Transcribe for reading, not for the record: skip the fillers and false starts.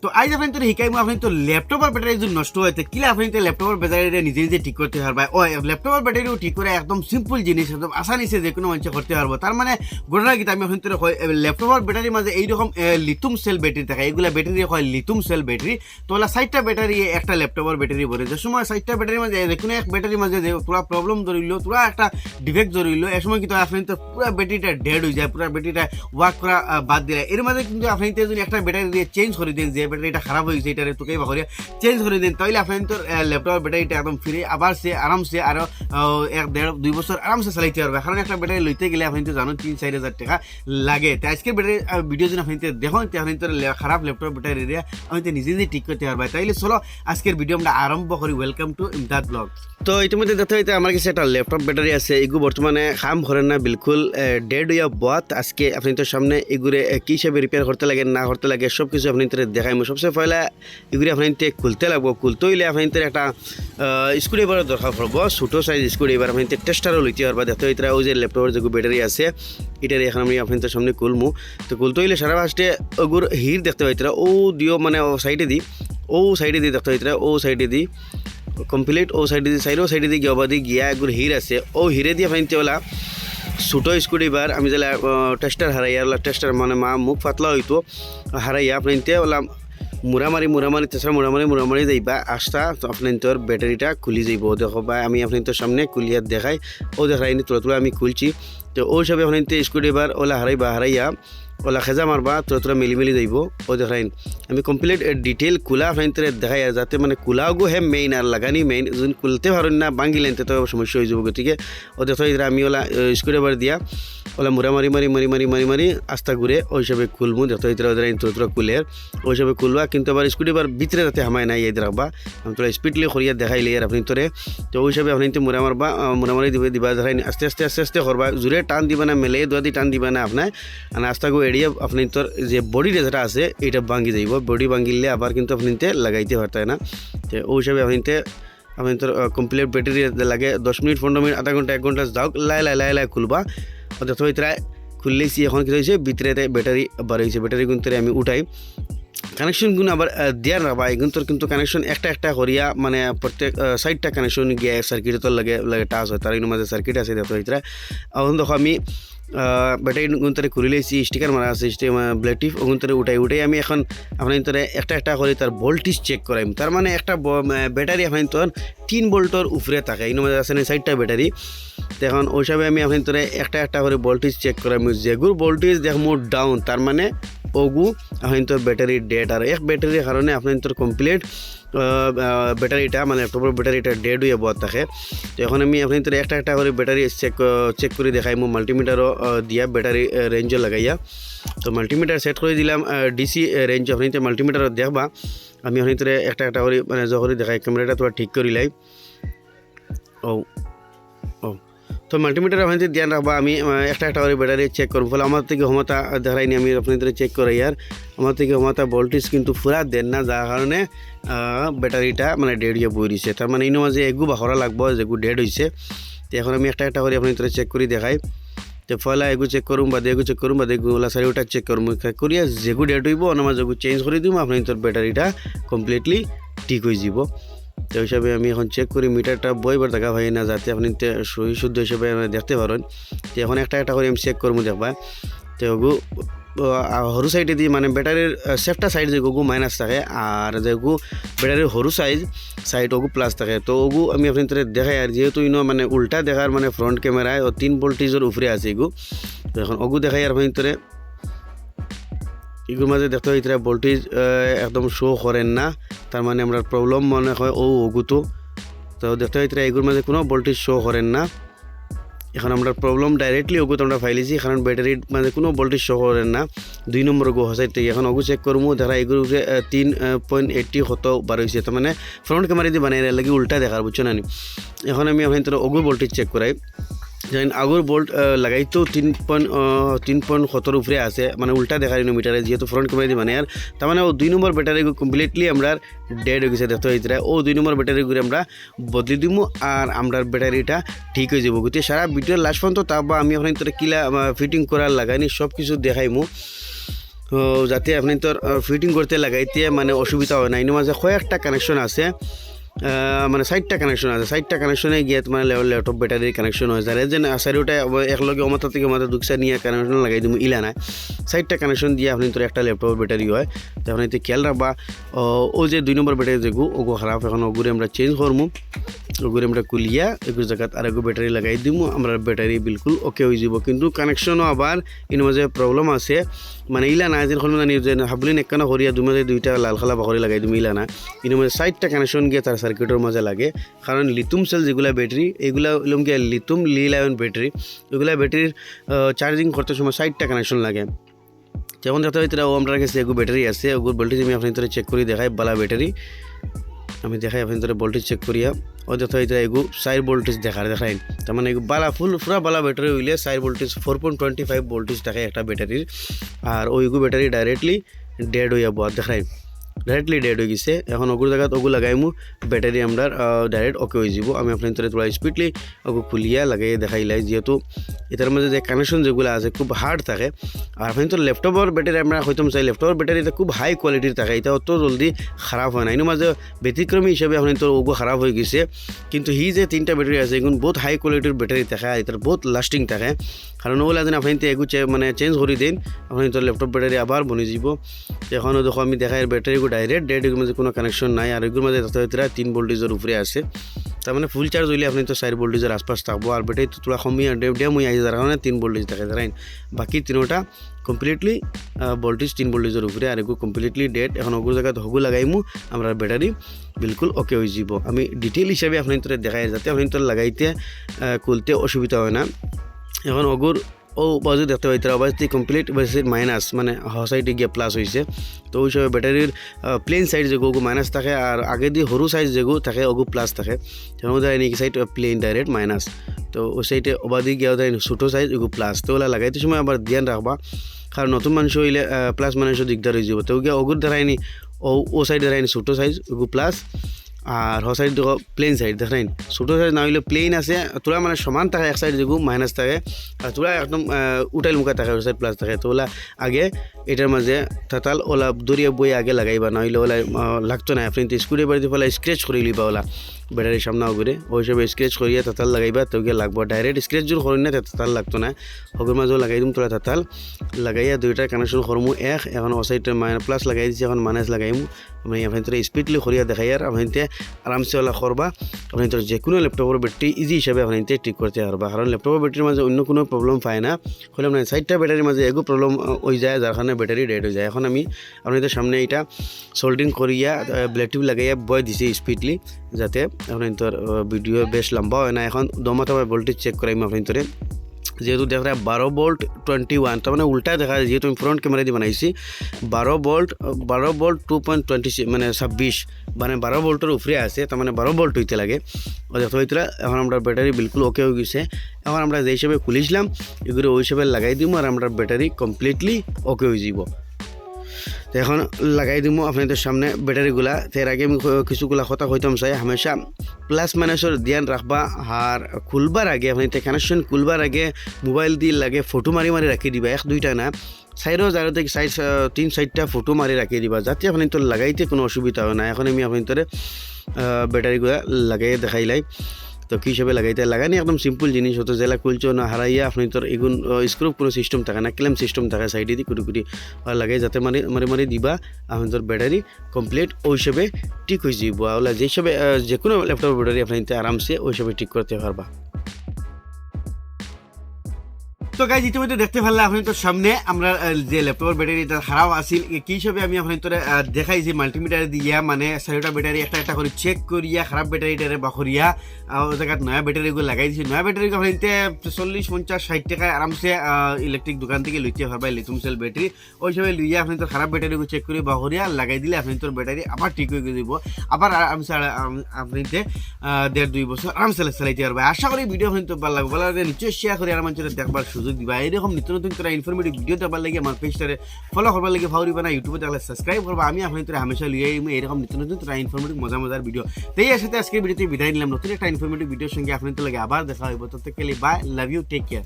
তো আজ আপনি তো শিকাই মই আপনি তো ল্যাপটপের ব্যাটারি যদি নষ্ট হয় কিলা আপনি তো ল্যাপটপের ব্যাটারিটা নিজে নিজে ঠিক করতে পারবা ও ল্যাপটপের ব্যাটারিও ঠিক করে একদম সিম্পল জিনিস একদম আসানিসে যে কোনো মানুষ করতে পারবো তার মানে ঘটনা কি আমি আপনি তো ল্যাপটপের ব্যাটারির মাঝে এইরকম লিথিয়াম সেল ব্যাটারি থাকে এইগুলা ব্যাটারি হয় লিথিয়াম সেল ব্যাটারি তো ওলা 60টা ব্যাটারি একটা ল্যাপটপের ব্যাটারি ভরে যে সময় 60টা ব্যাটারির মাঝে যে কোনো এক ব্যাটারির মাঝে যে পুরো প্রবলেম ধরিল পুরো একটা ডিফেক্ট ধরিল এই সময় কিন্তু আপনি তো পুরো ব্যাটারিটা ডেড হয়ে যায় পুরো ব্যাটারিটা ওয়ার্ক করা বাদ দিলে এর মাঝে কিন্তু আপনি যদি একটা ব্যাটারি দিয়ে চেঞ্জ করে দেন যে ব্যাটারিটা খারাপ হয়ে গেছে এটারে তোকে বা করে চেঞ্জ করে দেন তাহলে আপনি তো ল্যাপটপের ব্যাটারিটা একদম ফ্রি আবার সে আরামসে আরো 1-1.5-2 বছর আরামসে চালাইতে পারবে কারণ একটা ব্যাটারি লইতে গেলে আপনি তো জানো 3-4 হাজার টাকা লাগে তাই আজকের ব্যাটারি ভিডিও যদি আপনি দেখুন আপনি তো খারাপ ল্যাপটপ ব্যাটারি দিয়ে আপনি তো নিজে নিজে ঠিক করতে পারবে তাইলে চলো আজকের ভিডিও আমরা আরম্ভ করি ওয়েলকাম টু ইমদাদ ব্লগ তো ইতিমধ্যে দেখতে হইতে আমার কাছে একটা ল্যাপটপ ব্যাটারি আছে এগুলো বর্তমানে কাম করে না বিলকুল ডেড হইয়া বহুত আজকে আপনি তো সামনে এগুলো কি হিসাবে রিপেয়ার করতে লাগে না করতে লাগে সব কিছু আপনি দেখাই সবচেয়ে পয়লা এগুলি আপনি খুলতে লাগবো খুলতে হইলে আপনি একটা স্ক্রুড্রাইভারের দরকার পড়বো ছোটো সাইজ স্ক্রুড্রাইভার আপনি টেস্টারও লইতে পারবা দেখতে হইতে ওই যে ল্যাপটপের যে ব্যাটারি আছে এটার এখন আমি আপনি তো সামনে খুলমু তো খুলতে হইলে সারা ফার্স্টে ওগুর হির দেখতে হইতে ও দিও মানে সাইডে দিই দেখতে হইতে ও সাইডে দিই কমপ্লিট ও সাইডে দিয়ে গিয়ে দি গিয়া এগুলো হির আছে ও হিরে দিয়ে আপনি ওলা ছোটো স্ক্রুড্রাইভার আমি যেলা টেস্টার হারাইয়া ওলা টেস্টার মানে মুখ পাতলা হইতো হারাইয়া আপনি ওলা মুড়ামারি তাছাড়া মুড়ামারি যাইবা আসতা আপনি তোর ব্যাটারিটা খুলি যাইব দেখো বা আমি আপনি তোর সামনে খুলিয়া দেখাই ও দেখাইনি তোলা আমি খুলছি তো ওই হিসাবে আপনি স্ক্রুড্রাইভার ওলা হারাইয়া ওলা খেজা মারবা তোরা মিলি যাইব ও দেখাইন আমি কমপ্লিট ডিটেল খোলা আপনি দেখাই যাতে মানে খোলাগো হে মেইন আর লাগানি মেইন যদি খুলতে পারেন না ভাঙি লেনতে তো সমস্যা হয়ে যাব গতিকে ও দেখাই আমি ওলা স্ক্রুড্রাইভার দিয়া ওলা মারি আস্তা ঘুরে ওই হিসাবে খুলবো দেখো ওদের তোরা খুলে ওই হিসাবে খুলবা কিন্তু আবার স্ক্রুড্রাইভার ভিতরে যাতে হামায় নাই ইয়াদ রাখবা আমি তোরা স্পিডলি করিয়া দেখাইলে আর আপনি তোরে তো ওই হিসাবে আপনি মুড়ামারি দিবা দেখাই আস্তে করবা জোরে টান দিবা না মেলে দুয়াদি টান দিবা না আপনার আর আস্তাগো এড়িয়ে আপনি তোর যে বডিটা যেটা আছে এটা ভাঙি যাইব বডি ভাঙিলে আবার কিন্তু আপনি লাগাইতে পারতেন না তো ওই হিসাবে আপনি তোর কমপ্লিট ব্যাটারি লাগে 10 মিনিট 15 মিনিট আধা ঘন্টা 1 ঘন্টা যাও লাই খুলবা দেখো এটা খুললেছি এখন কি হয়েছে ভিতরে ব্যাটারি বার হয়েছে ব্যাটারি কিন্তু আমি উঠাই কানেকশনগুলো আবার দেওয়ার রাখবা এগুলো তোর কিন্তু কানেকশন একটা করিয়া মানে প্রত্যেক সাইডটা কানেকশন গিয়ে সার্কিট তোর লাগে টাচ হয় তার মাঝে সার্কিট আছে দেখো এটা এখন দেখো আমি ব্যাটারি গুন্তরে খুলে লেছি স্টিকার মারা আছে ব্লেটিভ ওগুন্তরে উঠাই আমি এখন আপনার তোরে একটা করে তার ভোল্টেজ চেক করাইম তার মানে একটা ব্যাটারি আপনার তোর 3 ভোল্টের উপরে থাকে এই মাঝে আছে 6টা ব্যাটারি এখন ওই হিসাবে আমি আপনার তোরে একটা করে ভোল্টেজ চেক করাইম যেগুর ভোল্টেজ দেখমু ডাউন তার মানে ওগু আপনার তোর ব্যাটারি ডেড আর এক ব্যাটারির কারণে আপনার তোর কমপ্লিট ব্যাটারিটা মানে ল্যাপটপের ব্যাটারিটা ডেড হয়ে বদ থাকে তো এখন আমি আপনি তোর একটা করে ব্যাটারি চেক করে দেখাই মো মাল্টিমিটারও দিয়া ব্যাটারি রেঞ্জও লাগাইয়া তো মাল্টিমিটার সেট করে দিলাম ডিসি রেঞ্জ আপনি তো মাল্টিমিটারও দেখবা আমি আপনি তোর একটা করে মানে যখন দেখাই ক্যামেরাটা তোরা ঠিক করি লাই ও তো মাল্টিমিটার আপনি ধ্যান রাখবা আমি একটা করে ব্যাটারি চেক করবো ফলে আমার থেকে ক্ষমতা দেখাইনি আমি আপনাদের চেক করাই আর আমার থেকে ক্ষমতা ভোল্টেজ কিন্তু পুরা দেন না যার কারণে ব্যাটারিটা মানে ডেড হয়ে বই রয়েছে তার মানে ইনো মাঝে এগু বাহরা লাগবো যেগু ডেড হয়েছে তো এখন আমি একটা করে আপনাদের চেক করে দেখাই তো ফলা এগু চেক করুম বা এগু চেক করুম বা এগুলা সারিওটা চেক করুম করিয়া যেগু ডেড হইব আমার যেগু চেঞ্জ করে দিব আপনার ব্যাটারিটা কমপ্লিটলি ঠিক হয়ে যাব তো হিসাবে আমি এখন চেক করি মিটারটা বইবার দেখা হয় না যাতে আপনি সহি শুদ্ধ হিসেবে দেখতে পারেন তো এখন একটা করে আমি চেক করবো দেখবা তো ওগু সরু সাইডে দিয়ে মানে ব্যাটারির সেফটা সাইড যে ওগু মাইনাস থাকে আর যে ওগু ব্যাটারির সরু সাইড ওগু প্লাস থাকে তো ওগু আমি আপনাদের দেখাই আর যেহেতু ইনো মানে উল্টা দেখার মানে ফ্রন্ট ক্যামেরায় 3 ভোল্টেজের উপরে আছে এগু তো এখন ওগু দেখাই আর আপনাদের এগুলোর মাঝে দেখতে হয় এটা ভোল্টেজ একদম শো করেন না তার মানে আমরা প্রবলেম মনে হয় ওগু তো দেখতে হয় এগুলোর মাঝে কোনো ভোল্টেজ শো করেন না এখন আমরা প্রবলেম ডাইরেক্টলি ওগু আমরা ফাইলেছি কারণ ব্যাটারির মাঝে কোনো ভোল্টেজ শো করেন না 2 নম্বর ওগু হসাই থেকে এখন ওগু চেক করবো দেখা এগুলো 3.80 কত বার হয়েছে তার মানে ফ্রন্ট ক্যামেরা দিয়ে বানিয়ে লাগে উল্টা দেখার বুঝছো না এখন আমি আপনার ওগু ভোল্টেজ চেক করাই যেন আগর বোল্ট লাগাইতো 3.70 উপরে আছে মানে উল্টা দেখার মিটারে যেহেতু ফ্রন্ট ক্যামেরা দিয়ে মানে আর তার মানে ও 2 নম্বর ব্যাটারি কমপ্লিটলি আমরা ডেড হয়ে গেছে দেখতে হয়েছে ও 2 নম্বর ব্যাটারি করে আমরা বদলে দিব আর আমরা ব্যাটারিটা ঠিক হয়ে যাব গতি সারা ভিডিওর লাস্ট পর্যন্ত তারপর আমি আপনার কিলা ফিটিং করার লাগাইনি সব কিছু দেখাইমু যাতে আপনি তোর ফিটিং করতে লাগাইতে মানে অসুবিধা হয় না। এর মাঝে কয়েকটা কানেকশন আছে, মানে 60টা কানেকশন আছে। 60টা কানেকশনে গিয়ে তোমার ল্যাপটপ ব্যাটারির কানেকশন হয়ে যায়। যেন চারিওটা একলগে অমাতা থেকে অমাতা দুঃখা নিয়ে কানেকশন লাগাই দিব ইলা নাই। 60টা কানেকশন দিয়ে আপনি তোর একটা ল্যাপটপের ব্যাটারি হয়। তো আপনি এতে খেয়াল রাখবা ও যে 2 নম্বর ব্যাটারি যেগু ওগু খারাপ, এখন ওগুলো আমরা চেঞ্জ করবো। ওগুলো আমরা কুলিয়া এগুলো জায়গাত আর এগু ব্যাটারি লাগাই দিব, আমরা ব্যাটারি বিলকুল ওকে হয়ে যাব। কিন্তু কানেকশনও আবার এর মাঝে প্রবলেম আছে, মানে ইলা না যেন জানি যে হাবলিন একখানা করিয়া দুইটা লাল খালা বাকরি লাগাই দিব ইলা না। এর মাঝে 60টা কানেকশন গিয়ে তার সার্কিটের মাঝে লাগে। কারণ লিথিয়াম সেল যেগুলো ব্যাটারি এগুলো হলাম গিয়ে লিথিয়াম লিড আয়ন ব্যাটারি, এগুলো ব্যাটারির চার্জিং করতে সময় 60টা কানেকশন লাগে। যেমন দেখতে হয় ও আমার কাছে এগু ব্যাটারি আছে, ওগুর ভোল্টেজ আমি আপনার ভিতরে চেক করি দেখাই বালা ব্যাটারি আমি দেখাই আপনার ভিতরে ভোল্টেজ চেক করিয়া ও দেখতে হয় এগু 4 ভোল্টেজ দেখাই। তার মানে এগু বালা পুরা বালা ব্যাটারি হইলে 4 ভোল্টেজ 4.25 ভোল্টেজ দেখায় একটা ব্যাটারির। আর ওইগু ব্যাটারি ডাইরেক্টলি ডেড হয়ে যাবো, আর দেখাই ডাইরেক্টলি ডেড হয়ে গেছে। এখন ওগুলো জায়গাত ওগু লাগাইমু ব্যাটারি আমরা ডাইরেক্ট ওকে হয়ে যাব। আমি আপনার ভিতরে তোরা স্পিডলি ওগু খুলিয়া লাগাই দেখাইলাই, যেহেতু এটার মধ্যে যে কানেকশন যেগুলো আছে খুব হার্ড থাকে। আর আপনি তো ল্যাপটপের ব্যাটারি আমরা হয়তো চাই ল্যাপটপের ব্যাটারিটা খুব হাই কোয়ালিটির থাকে, এটা অত জলদি খারাপ হয় না। এর মাঝে ব্যতিক্রমী হিসাবে আপনি তো ওগু খারাপ হয়ে গেছে। কিন্তু হি যে 3টা ব্যাটারি আছে এগুলো বহুত হাই কোয়ালিটির ব্যাটারি থাকে, আর এটার বহুত লাস্টিং থাকে। কারণ ওগুলো যেন আপনি তো এগু মানে চেঞ্জ করে দিন, আপনি তো ল্যাপটপ ব্যাটারি আবার বনে যাব। এখনও দেখো আমি দেখাই ব্যাটারি ডাইরেক্ট ডেড, এগুলোর মাঝে কোনো কানেকশন নাই। আর এগুলোর মাঝে তাতে 3 ভোল্টেজের উপরে আছে। তার মানে ফুল চার্জ হইলে আপনি তো 4 ভোল্টেজের আশপাশ থাকবো। আর ব্যাটারি তো তোলা কমিয়ে ডেম হয়ে আসে, যার কারণে 3 ভোল্টেজ দেখা যায়। বাকি 3টা কমপ্লিটলি ভোল্টেজ 3 ভোল্টেজের উপরে, আর এগুলো কমপ্লিটলি ডেড। এখন ওগুলো জায়গায় হগু লাগাইমু আমরা ব্যাটারি বিলকুল ওকে হয়ে যাব। আমি ডিটেল হিসাবে আপনার তোরা দেখাই যাতে আপনি তোর লাগাইতে খুলতে অসুবিধা হয় না। এখন ওগুর ও বাজু দেখতে পাই তারা অবশ্যই কমপ্লিট বেসির মাইনাস, মানে সাইডে গিয়ে প্লাস হয়েছে। তো ওই সময় ব্যাটারির প্লেন সাইড যেগু ওগু মাইনাস থাকে, আর আগে দিয়ে সরু সাইজ যেগু থাকে ওগু প্লাস থাকে। যেমন ধরেন এই সাইড প্লেন ডাইরেক্ট মাইনাস, তো ওই সাইডে ওবাদি গিয়ে ধরেন ছোটো সাইজ ওগু প্লাস। তো ওলা লাগাইতে সময় আবার ধ্যান রাখবা, কারণ নতুন মানুষ হইলে প্লাস মাইনাসও দিকদার হয়ে যাব। তো গিয়ে ওগুর ধরাইনি ও সাইড ধরাইনি ছোটো সাইজ ওগু প্লাস, আর হ সাইড দেখো প্লেন সাইড দেখেন ছোটো সাইজ না হইলে প্লেন আছে তোরা মানে সমান থাকে, এক সাইড যেগু মাইনাস থাকে, আর তোরা একদম উঠাইল মুখা থাকে, ওই সাইড প্লাস থাকে। তো ওলা আগে এটার মাঝে তাতাল ওলা দরিয়া বই আগে লাগাইবা, না হইলে ওলা লাগতো না। আপনি তো স্কুলে বাড়িতে ফেলা স্ক্রেচ করে লিবা ওলা ব্যাটারির সামনে করে, ওই হিসাবে স্ক্রেচ করিয়া তাতাল লাগাইবা। তো গিয়ে লাগবো ডাইরেক্ট স্ক্রেচ জোর করি না, তাতাল লাগতো না। হগের মাঝেও লাগাই দিম তোরা তাতাল লাগাইয়া দুইটার কানেকশন করমু এক। এখন ও সাইডে প্লাস লাগাই দিচ্ছি, এখন মাইনাস লাগাইমু। আমি আপনি তোরা স্পিডলি করিয়া দেখাই, আর আপনি আরামসে ওলা করবা। আপনি তোর যে কোনো ল্যাপটপের ব্যাটারি ইজি হিসাবে আপনি ঠিক করতে পারবা, কারণ ল্যাপটপের ব্যাটারির মাঝে অন্য কোনো প্রবলেম পায় না। হলে আপনার 4টা ব্যাটারির মাঝে এগো প্রবলেম হয়ে যায়, যার কারণে ব্যাটারি ডেড হয়ে যায়। এখন আমি আপনাদের সামনে এটা সোল্ডিং করিয়া ব্লেড টিউব লাগাইয়া বয় দিছি স্পিডলি, যাতে আপনি তোর ভিডিও বেশ লম্বা হয় না। এখন দমাতে ভোল্টেজ চেক করাইম আপনি তোরে, যেহেতু দেখা যায় 12 ভোল্ট 21, তার মানে উল্টা দেখা যায়। যেহেতু আমি ফ্রন্ট ক্যামেরা দিয়ে বানাইছি 12 ভোল্ট 2.26 মানে 26, মানে 12 ভোল্টের উপরে আছে, তার মানে 12 ভোল্ট হইতে লাগে ও দেখতে হইতে। এখন আমরা ব্যাটারি বিলকুল ওকে হয়ে গেছে। এখন আমরা যে হিসাবে খুলিছিলাম এগুলো ওই হিসাবে লাগাই দিব, আর আমরা ব্যাটারি কমপ্লিটলি ওকে হয়ে যাব। তো এখন লাগাই দিব আপনাদের সামনে ব্যাটারিগুলা। এর আগে আমি কিছুগুলা কথা হইতাম চাই, হামেশা প্লাস মাইনাসের ধ্যান রাখবা। আর খুলবার আগে আপনি কানেকশন খুলবার আগে মোবাইল দিয়ে লাগে ফটো মারি রাখি দিবা, 1-2টা না, 4 থেকে 3-4টা ফটো মারি রাখি দিবা, যাতে আপনি তো লাগাইতে কোনো অসুবিধা হয় না। এখন আমি আপনি তোরে ব্যাটারিগুলা লাগাই দেখাইলাই। তো কী হিসাবে লাগাইনি একদম সিম্পল জিনিস হতো, জেলা খুলছো না হারাইয়া আপনি তোর এগুন স্ক্রুপ কোনো সিস্টেম থাকে না, ক্লেম সিস্টেম থাকে সাইডে দিয়ে কুটি লাগাই, যাতে মারি দিবা আপনি তোর ব্যাটারি কমপ্লিট ওই হিসাবে ঠিক হয়ে যাব। ওলা যে হিসাবে যে কোনো ল্যাপটপের ব্যাটারি আপনি আরামসে ওই হিসাবে ঠিক করতে পারবা। তো গাইজ ইতিমধ্যে দেখতে পারলে আপনি তো সামনে আমরা যে ল্যাপটপের ব্যাটারিটা খারাপ আসিল কি হিসাবে আমি আপনি তোরা দেখাইছি মাল্টিমিটার দিয়া, মানে 4টা ব্যাটারি একটা করে চেক করিয়া খারাপ ব্যাটারিটারে বাখরিয়া ও জায়গাত নয়া ব্যাটারিগুলো লাগাই দিয়েছি। নয়া ব্যাটারি আপনি 40-50-60 টাকায় আরামসে ইলেকট্রিক দোকান থেকে লইতে পারবা লিথিয়াম সেল ব্যাটারি। ওই হিসাবে লইয়া আপনি তোর খারাপ ব্যাটারিগুলো চেক করে বাখরিয়া লাগাই দিলে আপনি তোর ব্যাটারি আবার ঠিক হয়ে দিব, আবার আরামসে আপনি 1.5-2 বছর আরামসে চালাইতে পারবে। আশা করি ভিডিও আপনি তো ভালো লাগবে, ভালো লাগলে নিশ্চয়ই শেয়ার করে আমার অঞ্চলে দেখবার সুযোগ দিবা। এরকম নিত্য নতুন তোরা ইনফরমেটিভ ভিডিও দেখবার লাগে আমার পেজটারে ফলো করবার লাগে ভাউরিবা না, ইউটিউবে দেখলে সাবস্ক্রাইব করবা। আমি আপনি তোরা হামেশা লিয়ে এরকম নিত্য নতুন তোরা ইনফরমেটিভ মজার ভিডিও। তাই এর সাথে আজকের ভিডিওতে বিদায় নিলাম, নতুন একটা ইনফরমেটিভ ভিডিওর সঙ্গে আপনি তো লাগে আবার দেখা হইব। ততক্ষণ bye, love you, take care.